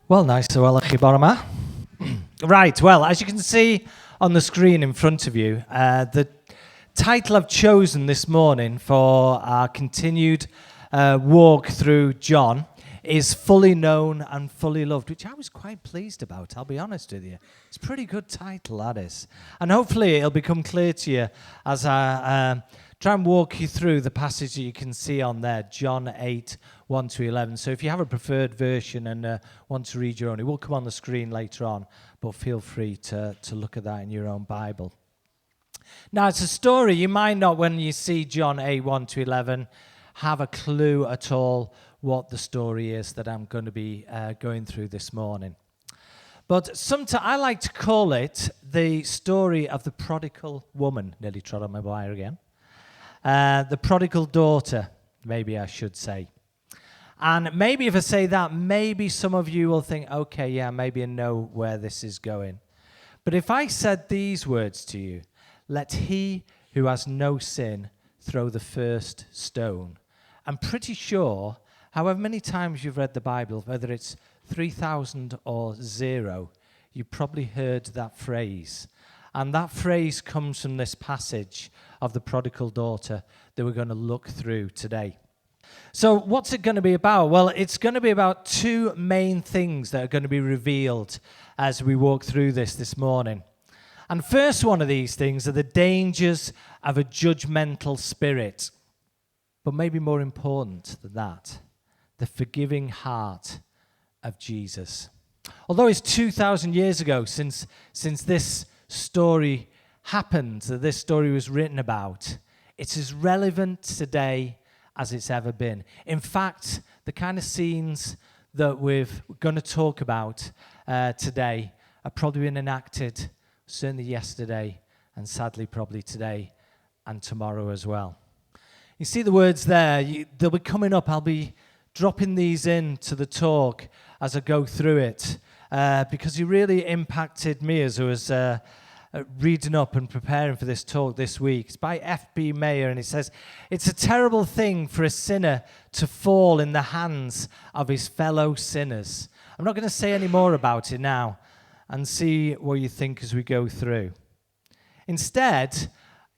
Wel, nice o weld chi bore 'ma. Right, well, as you can see on the screen in front of you, the title I've chosen this morning for our continued walk through John is Fully Known and Fully Loved, which I was quite pleased about, I'll be honest with you. It's a pretty good title, that is. And hopefully it'll become clear to you as I try and walk you through the passage that you can see on there, John 8, 1 to 11. So if you have a preferred version and want to read your own, it will come on the screen later on, but feel free to look at that in your own Bible. Now, it's a story. You might not, when you see John 8, 1 to 11, have a clue at all what the story is that I'm going to be going through this morning. But sometimes I like to call it the story of the prodigal woman. Nearly trod on my wire again. The prodigal daughter, maybe I should say. And maybe if I say that, maybe some of you will think, okay, yeah, maybe I know where this is going. But if I said these words to you, let he who has no sin throw the first stone. I'm pretty sure, however many times you've read the Bible, whether it's 3,000 or 0, you probably heard that phrase. And that phrase comes from this passage of the prodigal daughter that we're going to look through today. So what's it going to be about? Well, it's going to be about two main things that are going to be revealed as we walk through this morning. And first one of these things are the dangers of a judgmental spirit. But maybe more important than that, the forgiving heart of Jesus. Although it's 2,000 years ago since this story happened, that this story was written about, it's as relevant today as it's ever been. In fact, the kind of scenes that we're going to talk about today are probably been enacted certainly yesterday and sadly probably today and tomorrow as well. You see the words there, they'll be coming up. I'll be dropping these into the talk as I go through it because he really impacted me as I was reading up and preparing for this talk this week. It's by F.B. Mayer, and it says, "It's a terrible thing for a sinner to fall in the hands of his fellow sinners." I'm not going to say any more about it now and see what you think as we go through. Instead,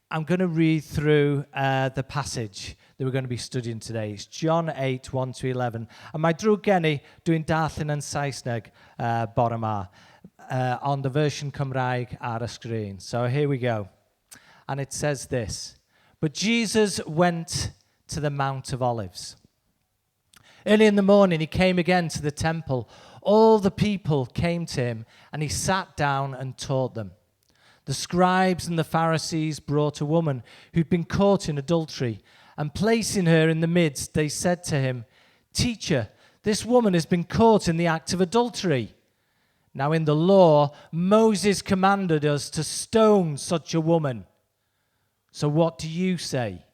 I'm going to read through the passage that we're going to be studying today. It's John 8, 1 to 11. And my drug genny dwi'n darllen yn Saesneg bore 'ma on the version Cymraeg ar y screen. So here we go. And it says this: "But Jesus went to the Mount of Olives. Early in the morning, he came again to the temple. All the people came to him, and he sat down and taught them. The scribes and the Pharisees brought a woman who'd been caught in adultery, and placing her in the midst, they said to him, 'Teacher, this woman has been caught in the act of adultery. Now in the law, Moses commanded us to stone such a woman. So what do you say?'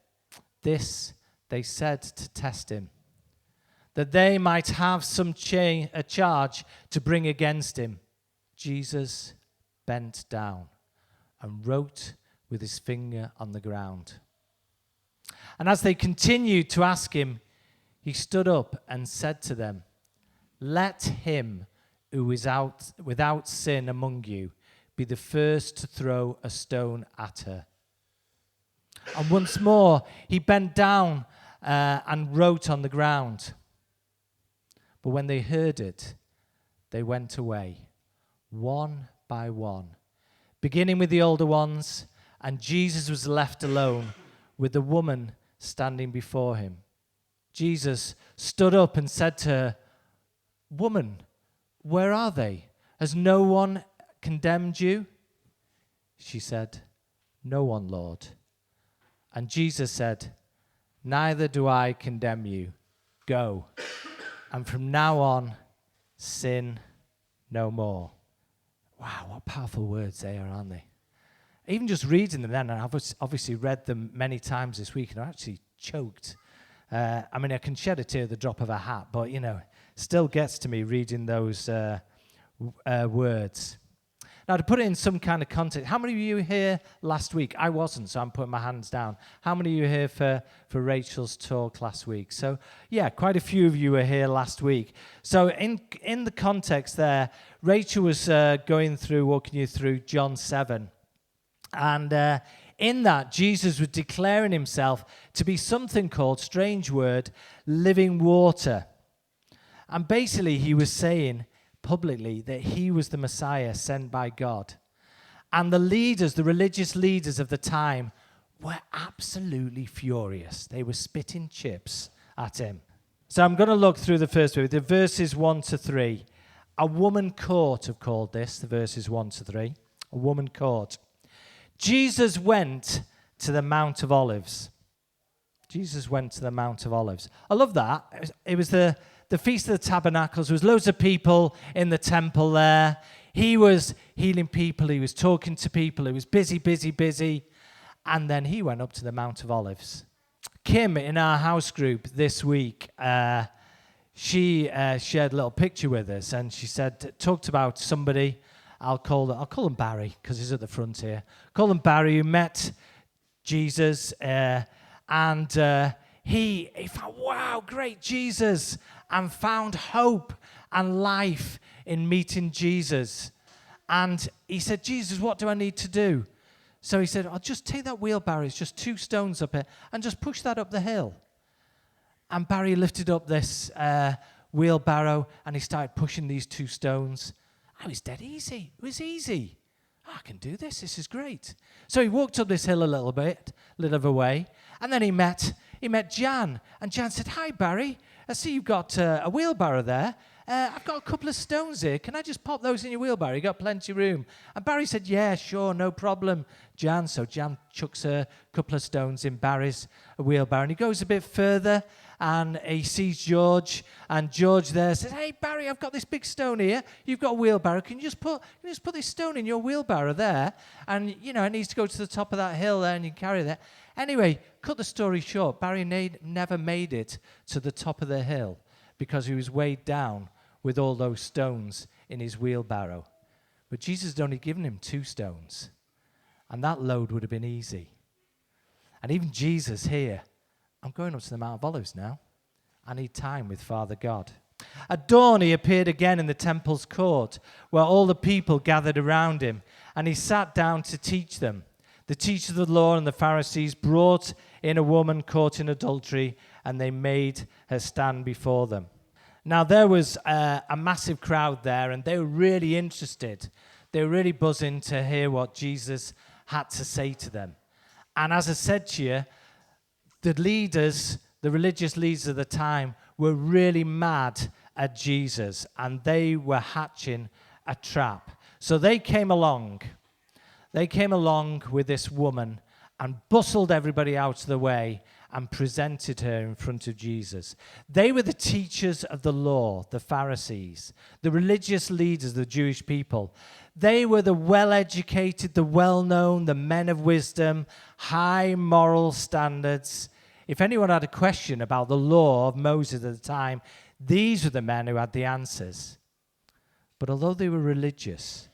This they said to test him, that they might have some a charge to bring against him. Jesus bent down and wrote with his finger on the ground. And as they continued to ask him, he stood up and said to them, 'Let him who is without sin among you be the first to throw a stone at her.' And once more he bent down and wrote on the ground. But when they heard it, they went away, one by one, beginning with the older ones, and Jesus was left alone with the woman standing before him. Jesus stood up and said to her, 'Woman, where are they? Has no one condemned you?' She said, 'No one, Lord.' And Jesus said, 'Neither do I condemn you. Go, and from now on, sin no more.'" Wow, what powerful words they are, aren't they? Even just reading them then, and I've obviously read them many times this week, and I'm actually choked. I mean, I can shed a tear at the drop of a hat, but, still gets to me reading those words. Now, to put it in some kind of context, how many of you were here last week? I wasn't, so I'm putting my hands down. How many of you were here for Rachel's talk last week? So, yeah, quite a few of you were here last week. So, in the context there, Rachel was walking you through John 7. And in that, Jesus was declaring himself to be something called, strange word, living water. And basically, he was saying publicly that he was the Messiah sent by God. And the leaders, the religious leaders of the time, were absolutely furious. They were spitting chips at him. So I'm going to look through the first bit, the verses 1 to 3. A woman caught, have called this, the verses 1 to 3. A woman caught. Jesus went to the Mount of Olives. Jesus went to the Mount of Olives. I love that. It was the Feast of the Tabernacles. There was loads of people in the temple there. He was healing people. He was talking to people. He was busy, busy, busy. And then he went up to the Mount of Olives. Kim, in our house group this week, she shared a little picture with us, and she talked about somebody. I'll call him Barry because he's at the front here. Call him Barry, who met Jesus, and he thought, wow, great Jesus, and found hope and life in meeting Jesus. And he said, Jesus, what do I need to do? So he said, I'll just take that wheelbarrow, it's just 2 stones up here, and just push that up the hill. And Barry lifted up this wheelbarrow, and he started pushing these 2 stones. Oh, it's dead easy. It was easy. Oh, I can do this. This is great. So he walked up this hill a little bit of a way, and then he met Jan. And Jan said, hi, Barry. I see you've got a wheelbarrow there. I've got a couple of stones here. Can I just pop those in your wheelbarrow? You got plenty of room. And Barry said, yeah, sure, no problem, Jan. So Jan chucks a couple of stones in Barry's wheelbarrow. And he goes a bit further, and he sees George. And George there says, hey, Barry, I've got this big stone here. You've got a wheelbarrow. Can you just put this stone in your wheelbarrow there? And, it needs to go to the top of that hill there, and you can carry that. Anyway, cut the story short, Barry never made it to the top of the hill because he was weighed down with all those stones in his wheelbarrow. But Jesus had only given him 2 stones, and that load would have been easy. And even Jesus here, I'm going up to the Mount of Olives now. I need time with Father God. At dawn, he appeared again in the temple's court, where all the people gathered around him, and he sat down to teach them. The teachers of the law and the Pharisees brought in a woman caught in adultery, and they made her stand before them. Now, there was a massive crowd there, and they were really interested. They were really buzzing to hear what Jesus had to say to them. And as I said to you, the religious leaders of the time, were really mad at Jesus, and they were hatching a trap. So they came along. They came along with this woman and bustled everybody out of the way and presented her in front of Jesus. They were the teachers of the law, the Pharisees, the religious leaders of the Jewish people. They were the well-educated, the well-known, the men of wisdom, high moral standards. If anyone had a question about the law of Moses at the time, these were the men who had the answers. But although they were religious,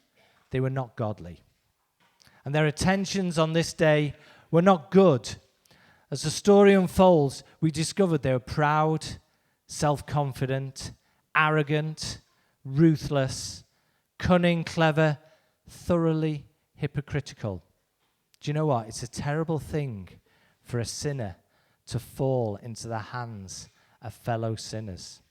they were not godly. And their intentions on this day were not good. As the story unfolds, we discovered they were proud, self-confident, arrogant, ruthless, cunning, clever, thoroughly hypocritical. Do you know what? It's a terrible thing for a sinner to fall into the hands of fellow sinners.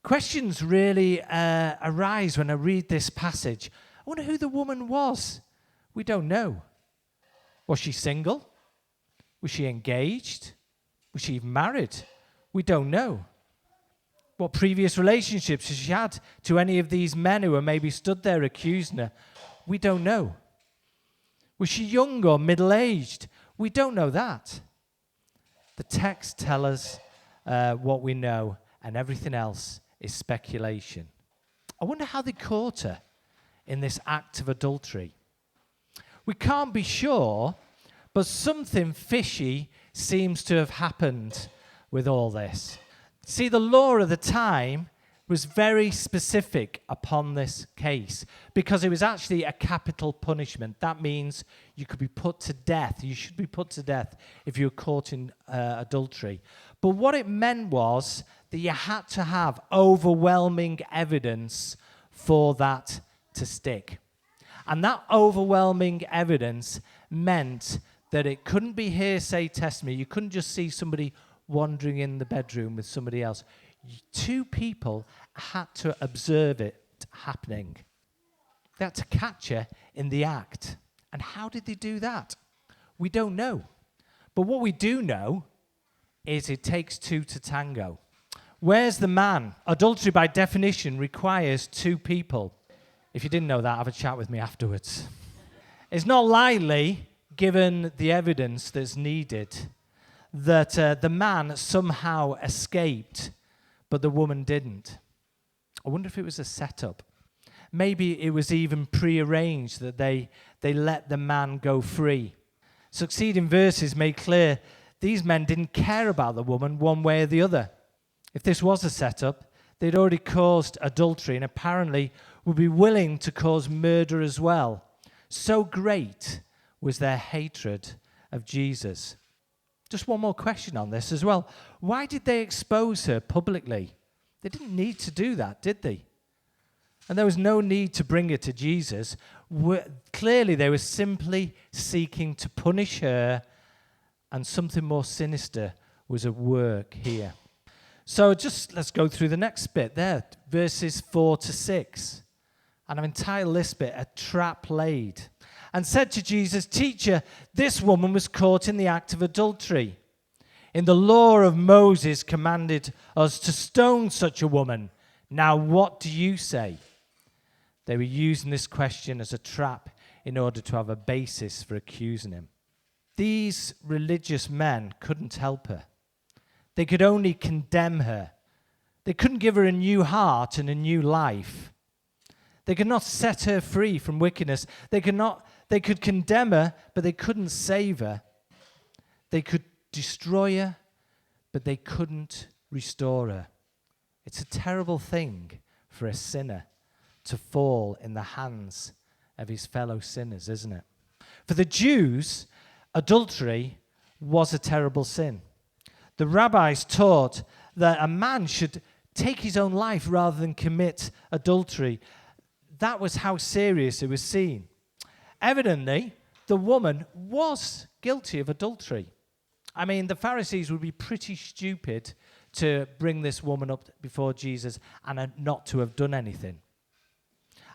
Questions really arise when I read this passage. I wonder who the woman was. We don't know. Was she single? Was she engaged? Was she even married? We don't know. What previous relationships has she had to any of these men who were maybe stood there accusing her? We don't know. Was she young or middle-aged? We don't know that. The text tells us what we know, and everything else is speculation. I wonder how they caught her in this act of adultery. We can't be sure, but something fishy seems to have happened with all this. See, the law of the time was very specific upon this case because it was actually a capital punishment. That means you could be put to death. You should be put to death if you were caught in adultery. But what it meant was that you had to have overwhelming evidence for that to stick. And that overwhelming evidence meant that it couldn't be hearsay testimony. You couldn't just see somebody wandering in the bedroom with somebody else. Two people had to observe it happening. They had to catch her in the act. And how did they do that? We don't know. But what we do know is it takes two to tango. Where's the man? Adultery by definition requires two people. If you didn't know that, have a chat with me afterwards. It's not likely, given the evidence that's needed, that the man somehow escaped, but the woman didn't. I wonder if it was a setup. Maybe it was even prearranged that they let the man go free. Succeeding verses make clear these men didn't care about the woman one way or the other. If this was a setup, they'd already caused adultery and apparently would be willing to cause murder as well. So great was their hatred of Jesus. Just one more question on this as well. Why did they expose her publicly? They didn't need to do that, did they? And there was no need to bring her to Jesus. Clearly, they were simply seeking to punish her, and something more sinister was at work here. So just let's go through the next bit there, verses 4 to 6. And I've entitled this bit, A Trap Laid. And said to Jesus, Teacher, this woman was caught in the act of adultery. In the law of Moses commanded us to stone such a woman. Now what do you say? They were using this question as a trap in order to have a basis for accusing him. These religious men couldn't help her. They could only condemn her. They couldn't give her a new heart and a new life. They could not set her free from wickedness. They could condemn her, but they couldn't save her. They could destroy her, but they couldn't restore her. It's a terrible thing for a sinner to fall in the hands of his fellow sinners, isn't it? For the Jews, adultery was a terrible sin. The rabbis taught that a man should take his own life rather than commit adultery. That was how serious it was seen. Evidently, the woman was guilty of adultery. I mean, the Pharisees would be pretty stupid to bring this woman up before Jesus and not to have done anything.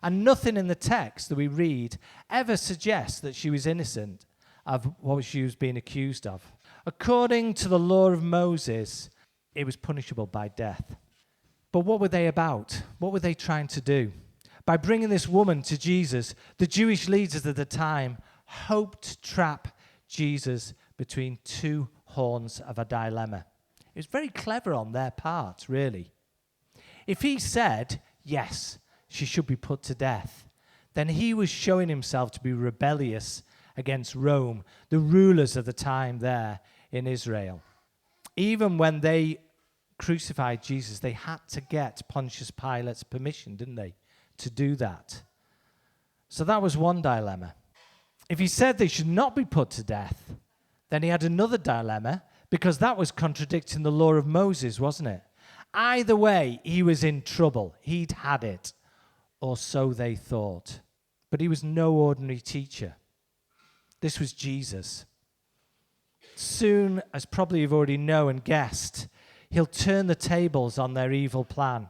And nothing in the text that we read ever suggests that she was innocent of what she was being accused of. According to the law of Moses, it was punishable by death. But what were they about? What were they trying to do? By bringing this woman to Jesus, the Jewish leaders at the time hoped to trap Jesus between two horns of a dilemma. It was very clever on their part, really. If he said, yes, she should be put to death, then he was showing himself to be rebellious against Rome, the rulers of the time there in Israel. Even when they crucified Jesus, they had to get Pontius Pilate's permission, didn't they, to do that? So that was one dilemma. If he said they should not be put to death, then he had another dilemma, because that was contradicting the law of Moses, wasn't it? Either way, he was in trouble. He'd had it, or so they thought. But he was no ordinary teacher. This was Jesus. Soon, as probably you've already known and guessed, he'll turn the tables on their evil plan.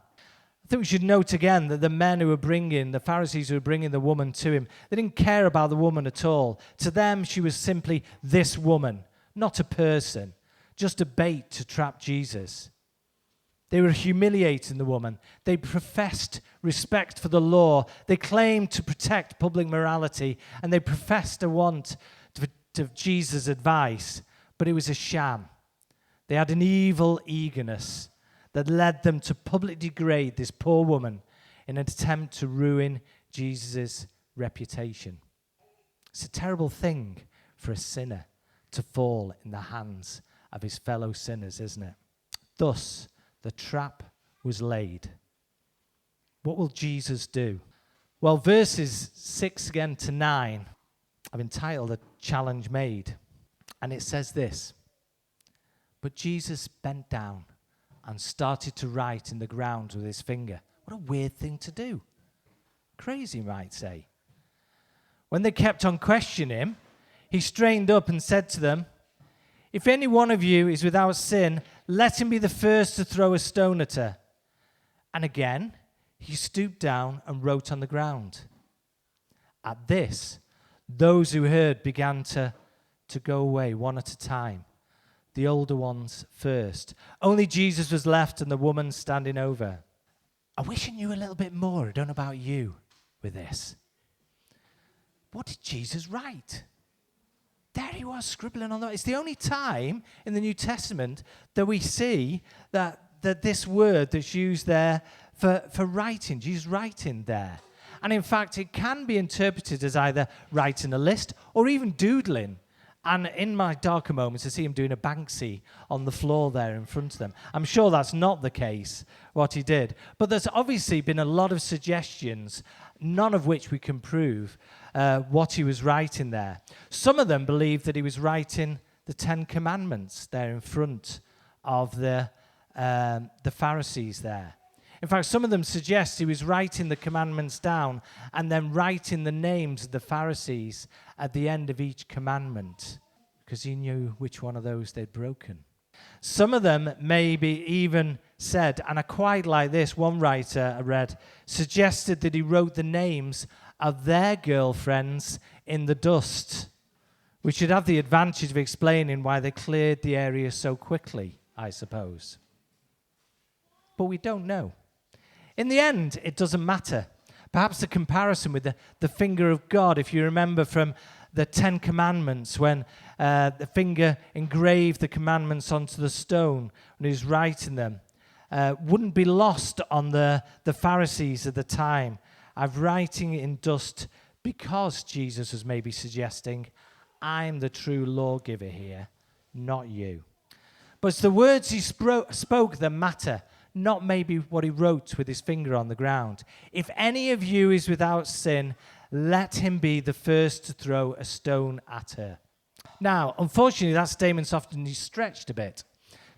I think we should note again that the men who were bringing, the Pharisees who were bringing the woman to him, they didn't care about the woman at all. To them, she was simply this woman, not a person, just a bait to trap Jesus. They were humiliating the woman. They professed respect for the law. They claimed to protect public morality, and they professed a want of Jesus' advice, but it was a sham. They had an evil eagerness that led them to publicly degrade this poor woman in an attempt to ruin Jesus' reputation. It's a terrible thing for a sinner to fall in the hands of his fellow sinners, isn't it? Thus, the trap was laid. What will Jesus do? Well, verses 6 again to 9, I've entitled A Challenge Made. And it says this: "But Jesus bent down and started to write in the ground with his finger." What a weird thing to do. Crazy, you might say. When they kept on questioning him, he straightened up and said to them, "If any one of you is without sin, let him be the first to throw a stone at her." And again, he stooped down and wrote on the ground. At this, those who heard began to go away one at a time, the older ones first. Only Jesus was left and the woman standing over. I wish I knew a little bit more, I don't know about you, with this. What did Jesus write? There he was, scribbling on that. It's the only time in the New Testament that we see that this word that's used there for writing, Jesus writing there. And in fact, it can be interpreted as either writing a list or even doodling. And in my darker moments, I see him doing a Banksy on the floor there in front of them. I'm sure that's not the case, what he did. But there's obviously been a lot of suggestions, none of which we can prove what he was writing there. Some of them believe that he was writing the Ten Commandments there in front of the Pharisees there. In fact, some of them suggest he was writing the commandments down and then writing the names of the Pharisees at the end of each commandment, because he knew which one of those they'd broken. Some of them maybe even said, and I quite like this, one writer I read suggested that he wrote the names of their girlfriends in the dust, which should have the advantage of explaining why they cleared the area so quickly, I suppose. But we don't know. In the end, it doesn't matter. Perhaps the comparison with the finger of God, if you remember from the Ten Commandments, when the finger engraved the commandments onto the stone when he was writing them, wouldn't be lost on the Pharisees at the time. I'm writing it in dust because Jesus was maybe suggesting, I'm the true lawgiver here, not you. But it's the words he spoke that matter, not maybe what he wrote with his finger on the ground. If any of you is without sin, let him be the first to throw a stone at her. Now, unfortunately, that statement's often stretched a bit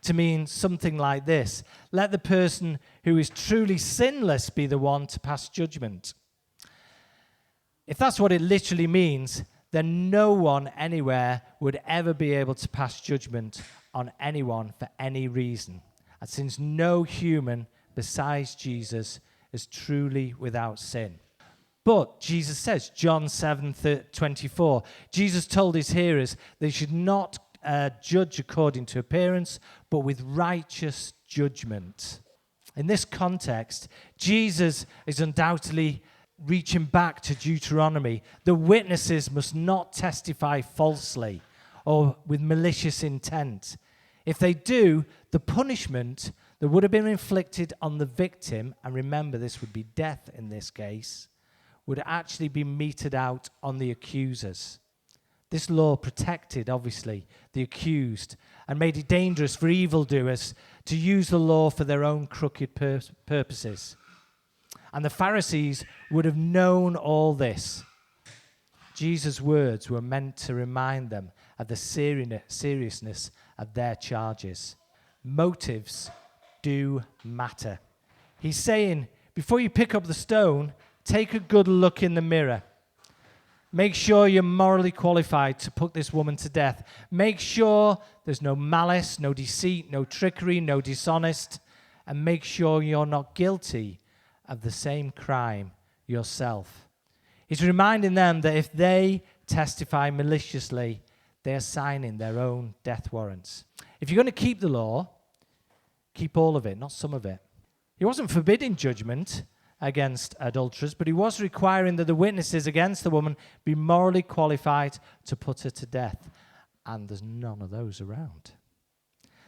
to mean something like this: let the person who is truly sinless be the one to pass judgment. If that's what it literally means, then no one anywhere would ever be able to pass judgment on anyone for any reason. And since no human besides Jesus is truly without sin. But Jesus says, John 7:24, Jesus told his hearers they should not judge according to appearance, but with righteous judgment. In this context, Jesus is undoubtedly reaching back to Deuteronomy. The witnesses must not testify falsely or with malicious intent. If they do, the punishment that would have been inflicted on the victim, and remember this would be death in this case, would actually be meted out on the accusers. This law protected, obviously, the accused and made it dangerous for evildoers to use the law for their own crooked purposes. And the Pharisees would have known all this. Jesus' words were meant to remind them of the seriousness of their charges. Motives do matter. He's saying, before you pick up the stone, take a good look in the mirror. Make sure you're morally qualified to put this woman to death. Make sure there's no malice, no deceit, no trickery, no dishonest. And make sure you're not guilty of the same crime yourself. He's reminding them that if they testify maliciously, they are signing their own death warrants. If you're going to keep the law, keep all of it, not some of it. He wasn't forbidding judgment against adulterers, but he was requiring that the witnesses against the woman be morally qualified to put her to death. And there's none of those around.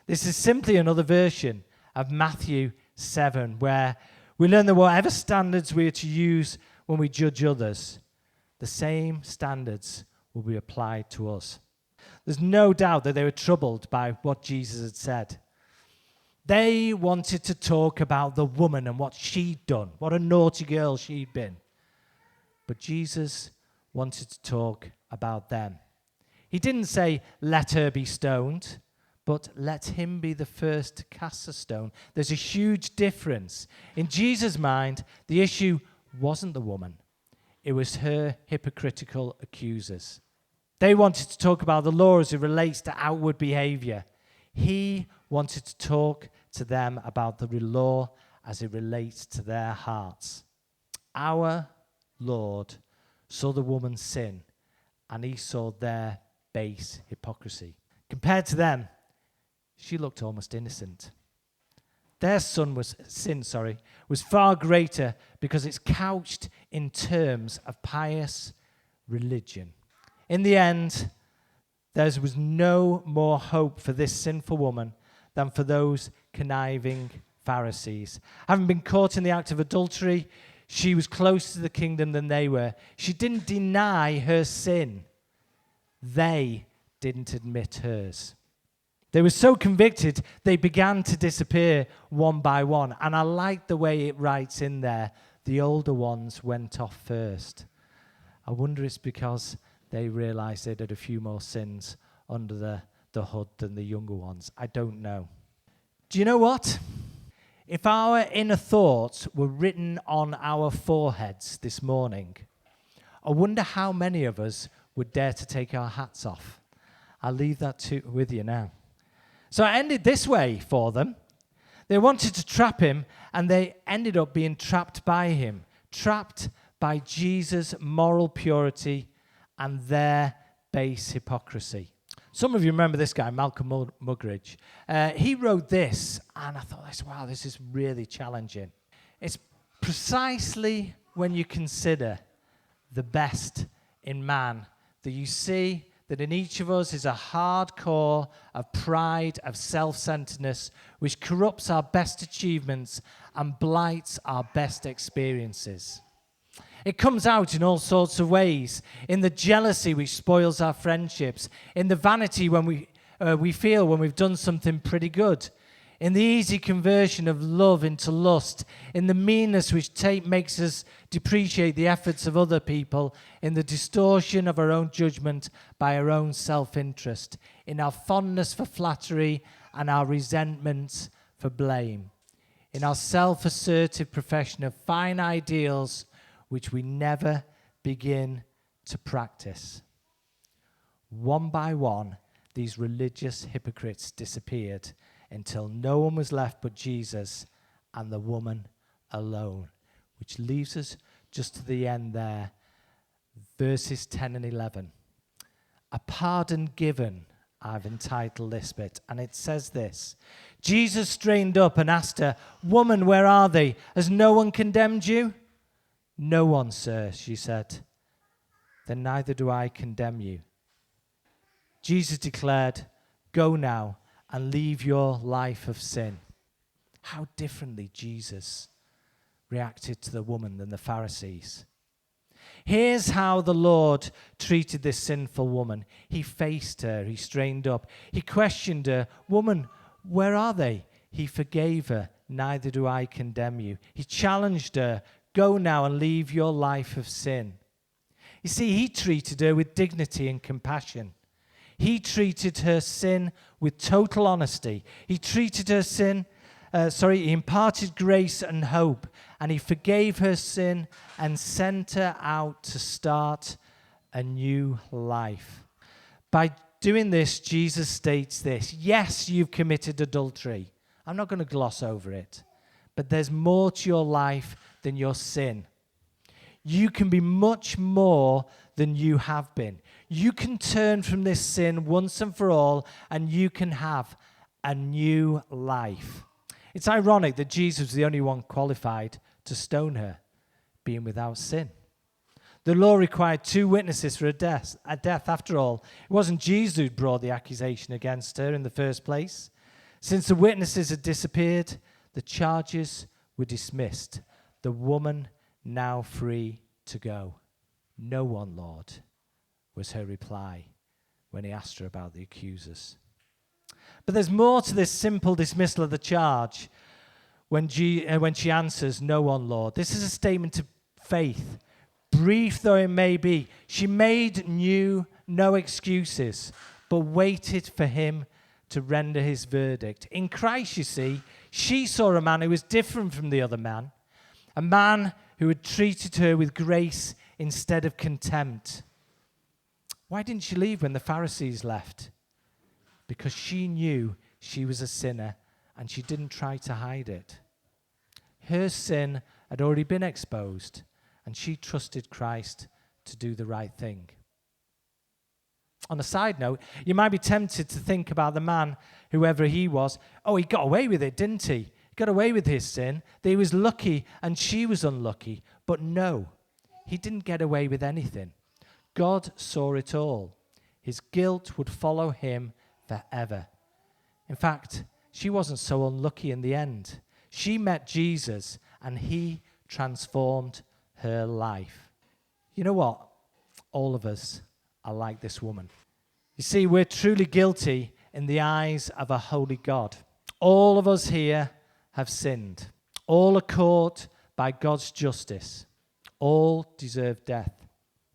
This is simply another version of Matthew 7, where we learn that whatever standards we are to use when we judge others, the same standards will be applied to us. There's no doubt that they were troubled by what Jesus had said. They wanted to talk about the woman and what she'd done, what a naughty girl she'd been. But Jesus wanted to talk about them. He didn't say, let her be stoned, but let him be the first to cast a stone. There's a huge difference. In Jesus' mind, the issue wasn't the woman. It was her hypocritical accusers. They wanted to talk about the law as it relates to outward behavior. He wanted to talk to them about the law as it relates to their hearts. Our Lord saw the woman's sin, and he saw their base hypocrisy. Compared to them, she looked almost innocent. Their sin was far greater because it's couched in terms of pious religion. In the end, there was no more hope for this sinful woman than for those conniving Pharisees. Having been caught in the act of adultery, she was closer to the kingdom than they were. She didn't deny her sin. They didn't admit hers. They were so convicted, they began to disappear one by one. And I like the way it writes in there, the older ones went off first. I wonder it's because they realized they'd had a few more sins under the hood than the younger ones. I don't know. Do you know what? If our inner thoughts were written on our foreheads this morning, I wonder how many of us would dare to take our hats off. I'll leave that with you now. So it ended this way for them. They wanted to trap him, and they ended up being trapped by him, trapped by Jesus' moral purity and their base hypocrisy. Some of you remember this guy, Malcolm Muggeridge. He wrote this, and I thought, wow, this is really challenging. It's precisely when you consider the best in man that you see that in each of us is a hard core of pride, of self-centeredness, which corrupts our best achievements and blights our best experiences. It comes out in all sorts of ways, in the jealousy which spoils our friendships, in the vanity when we feel when we've done something pretty good, in the easy conversion of love into lust, in the meanness which makes us depreciate the efforts of other people, in the distortion of our own judgment by our own self-interest, in our fondness for flattery and our resentment for blame, in our self-assertive profession of fine ideals which we never begin to practice. One by one, these religious hypocrites disappeared until no one was left but Jesus and the woman alone, which leaves us just to the end there, verses 10 and 11. A pardon given, I've entitled this bit, and it says this. Jesus strained up and asked her, "Woman, where are they? Has no one condemned you?" "No one, sir," she said. "Then neither do I condemn you." Jesus declared, "Go now and leave your life of sin." How differently Jesus reacted to the woman than the Pharisees. Here's how the Lord treated this sinful woman. He faced her. He strained up. He questioned her. "Woman, where are they?" He forgave her. "Neither do I condemn you." He challenged her. "Go now and leave your life of sin." You see, he treated her with dignity and compassion. He treated her sin with total honesty. He treated her sin, he imparted grace and hope, and he forgave her sin and sent her out to start a new life. By doing this, Jesus states this: yes, you've committed adultery. I'm not going to gloss over it, but there's more to your life than your sin. You can be much more than you have been. You can turn from this sin once and for all, and you can have a new life. It's ironic that Jesus was the only one qualified to stone her, being without sin. The law required 2 witnesses for a death. After all, it wasn't Jesus who brought the accusation against her in the first place. Since the witnesses had disappeared, the charges were dismissed. The woman now free to go. "No one, Lord," was her reply when he asked her about the accusers. But there's more to this simple dismissal of the charge when she answers, "No one, Lord." This is a statement of faith. Brief though it may be, she made no excuses, but waited for him to render his verdict. In Christ, you see, she saw a man who was different from the other man, a man who had treated her with grace instead of contempt. Why didn't she leave when the Pharisees left? Because she knew she was a sinner and she didn't try to hide it. Her sin had already been exposed and she trusted Christ to do the right thing. On a side note, you might be tempted to think about the man, whoever he was. Oh, he got away with it, didn't he? He got away with his sin. That he was lucky and she was unlucky. But no, he didn't get away with anything. God saw it all. His guilt would follow him forever. In fact, she wasn't so unlucky in the end. She met Jesus and he transformed her life. You know what? All of us are like this woman. You see, we're truly guilty in the eyes of a holy God. All of us here have sinned. All are caught by God's justice. All deserve death.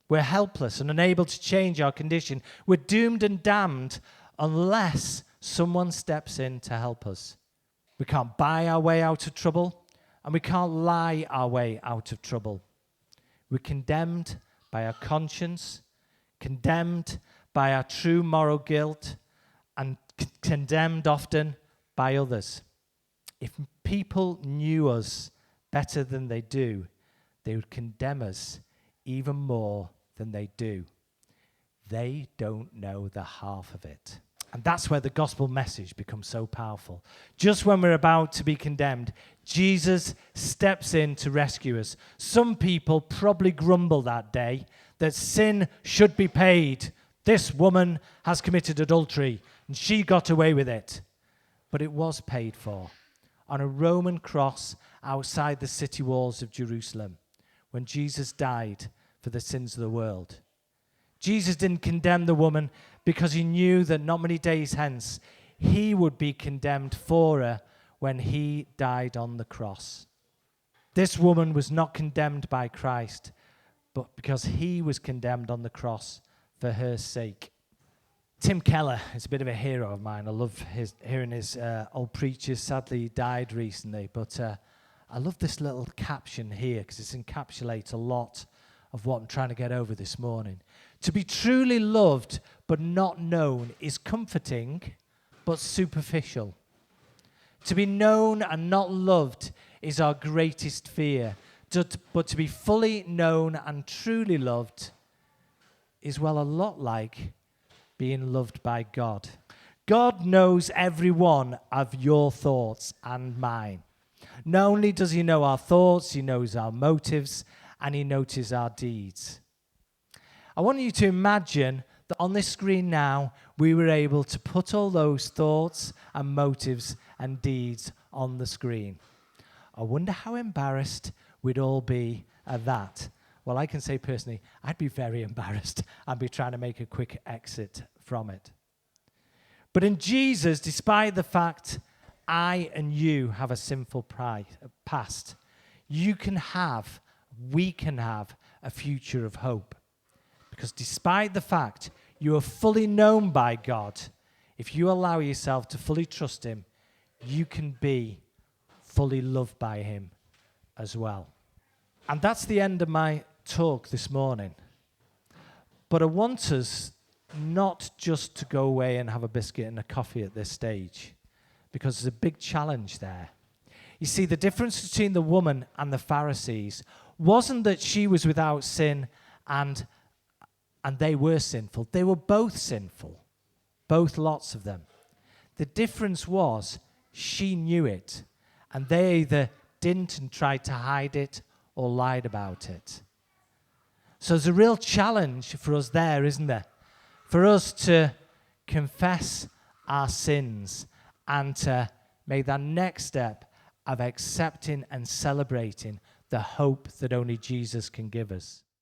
We're helpless and unable to change our condition. We're doomed and damned unless someone steps in to help us. We can't buy our way out of trouble, and we can't lie our way out of trouble. We're condemned by our conscience, condemned by our true moral guilt, and condemned often by others. If people knew us better than they do, they would condemn us even more than they do. They don't know the half of it. And that's where the gospel message becomes so powerful. Just when we're about to be condemned, Jesus steps in to rescue us. Some people probably grumble that day that sin should be paid. This woman has committed adultery and she got away with it. But it was paid for on a Roman cross outside the city walls of Jerusalem when Jesus died for the sins of the world. Jesus didn't condemn the woman because he knew that not many days hence he would be condemned for her when he died on the cross. This woman was not condemned by Christ, but because he was condemned on the cross for her sake. Tim Keller is a bit of a hero of mine. I love hearing his old preachers. Sadly, he died recently, but I love this little caption here because it encapsulates a lot of what I'm trying to get over this morning. To be truly loved but not known is comforting but superficial. To be known and not loved is our greatest fear. But to be fully known and truly loved is, well, a lot like being loved by God. God knows every one of your thoughts and mine. Not only does he know our thoughts, he knows our motives, and he notices our deeds. I want you to imagine that on this screen now, we were able to put all those thoughts and motives and deeds on the screen. I wonder how embarrassed we'd all be at that. Well, I can say personally, I'd be very embarrassed. I'd be trying to make a quick exit from it. But in Jesus, despite the fact I and you have a sinful past, we can have a future of hope. Because despite the fact you are fully known by God, if you allow yourself to fully trust him, you can be fully loved by him as well. And that's the end of my talk this morning. But I want us not just to go away and have a biscuit and a coffee at this stage, because there's a big challenge there. You see, the difference between the woman and the Pharisees wasn't that she was without sin and they were sinful. They were both sinful, both lots of them. The difference was she knew it, and they either didn't and tried to hide it or lied about it. So there's a real challenge for us there, isn't there? For us to confess our sins and to make that next step of accepting and celebrating the hope that only Jesus can give us.